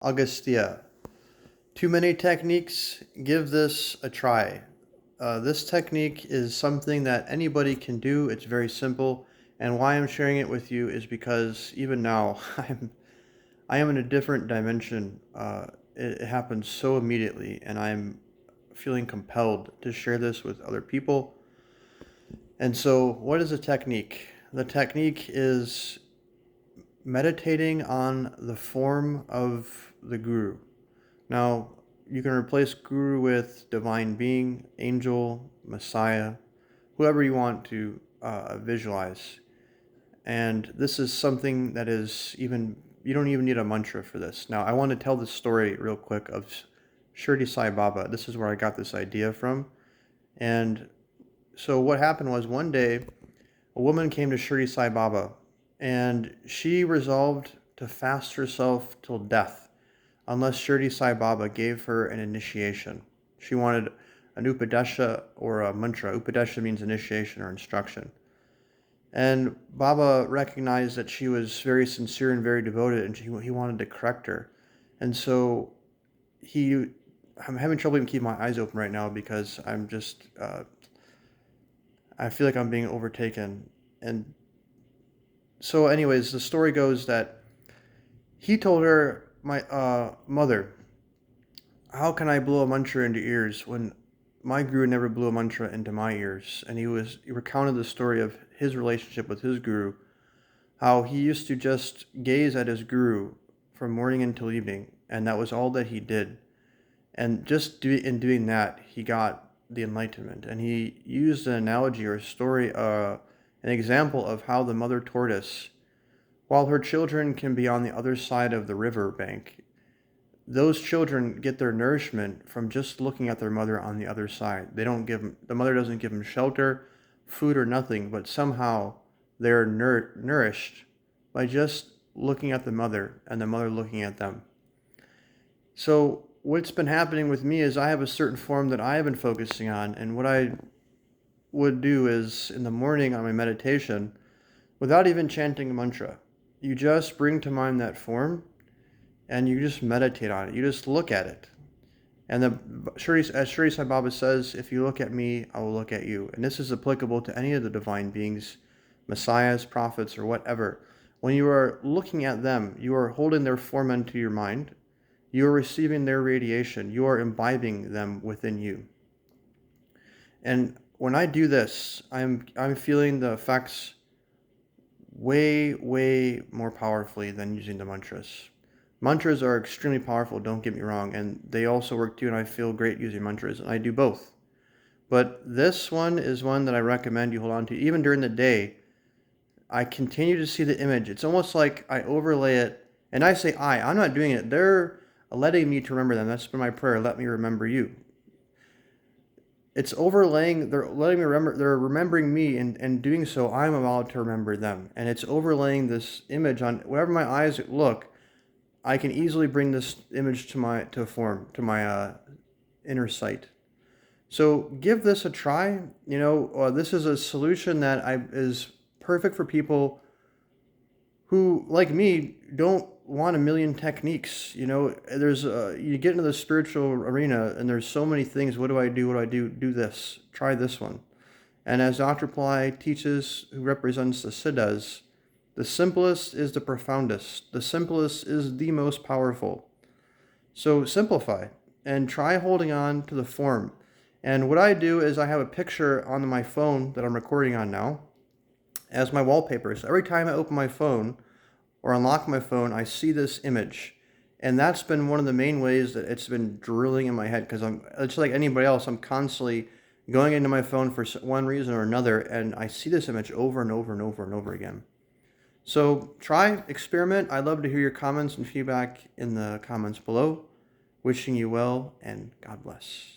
Augustia. Too many techniques? Give this a try. This technique is something that anybody can do. It's very simple, and why I'm sharing it with you is because even now I am in a different dimension. It happens so immediately, and I'm feeling compelled to share this with other people. And so, what is the technique? The technique is meditating on the form of the guru. Now, you can replace guru with divine being, angel, messiah, whoever you want to visualize. And this is something that is even, you don't even need a mantra for this. Now, I want to tell the story real quick of Shirdi Sai Baba. This is where I got this idea from. And so, what happened was one day, a woman came to Shirdi Sai Baba and she resolved to fast herself till death unless Shirdi Sai Baba gave her an initiation. She wanted an upadesha or a mantra. Upadesha means initiation or instruction. And Baba recognized that she was very sincere and very devoted, and he wanted to correct her. And so he, I'm having trouble even keeping my eyes open right now because I feel like I'm being overtaken. And so, anyways, the story goes that he told her, my mother, how can I blow a mantra into ears when my guru never blew a mantra into my ears? And he recounted the story of his relationship with his guru, how he used to just gaze at his guru from morning until evening, and that was all that he did. And in doing that, he got the enlightenment. And he used an analogy or a story, an example of how the mother tortoise, while her children can be on the other side of the river bank, those children get their nourishment from just looking at their mother on the other side. The mother doesn't give them shelter, food, or nothing, but somehow they're nourished by just looking at the mother and the mother looking at them. So what's been happening with me is I have a certain form that I have been focusing on, and what I would do is in the morning on my meditation, without even chanting a mantra, you just bring to mind that form and you just meditate on it. You just look at it. And as Shirdi Sai Baba says, if you look at me, I will look at you. And this is applicable to any of the divine beings, messiahs, prophets, or whatever. When you are looking at them, you are holding their form into your mind. You are receiving their radiation. You are imbibing them within you. And when I do this, I'm feeling the effects way, way more powerfully than using the mantras. Mantras are extremely powerful, don't get me wrong, and they also work too, and I feel great using mantras, and I do both. But this one is one that I recommend you hold on to. Even during the day, I continue to see the image. It's almost like I overlay it, and I say I'm not doing it. They're letting me to remember them. That's been my prayer. Let me remember you. It's overlaying, they're letting me remember, they're remembering me, and doing so, I'm allowed to remember them. And it's overlaying this image on wherever my eyes look. I can easily bring this image to my inner sight. So give this a try. This is a solution that is perfect for people who, like me, don't want a million techniques. You get into the spiritual arena and there's so many things. What do I do? What do I do? Do this. Try this one. And as Dr. Pillai teaches, who represents the Siddhas, the simplest is the profoundest. The simplest is the most powerful. So simplify and try holding on to the form. And what I do is I have a picture on my phone that I'm recording on now as my wallpaper. So every time I open my phone or unlock my phone, I see this image. And that's been one of the main ways that it's been drilling in my head, because it's like anybody else, I'm constantly going into my phone for one reason or another, and I see this image over and over and over and over again. So try, experiment. I'd love to hear your comments and feedback in the comments below. Wishing you well, and God bless.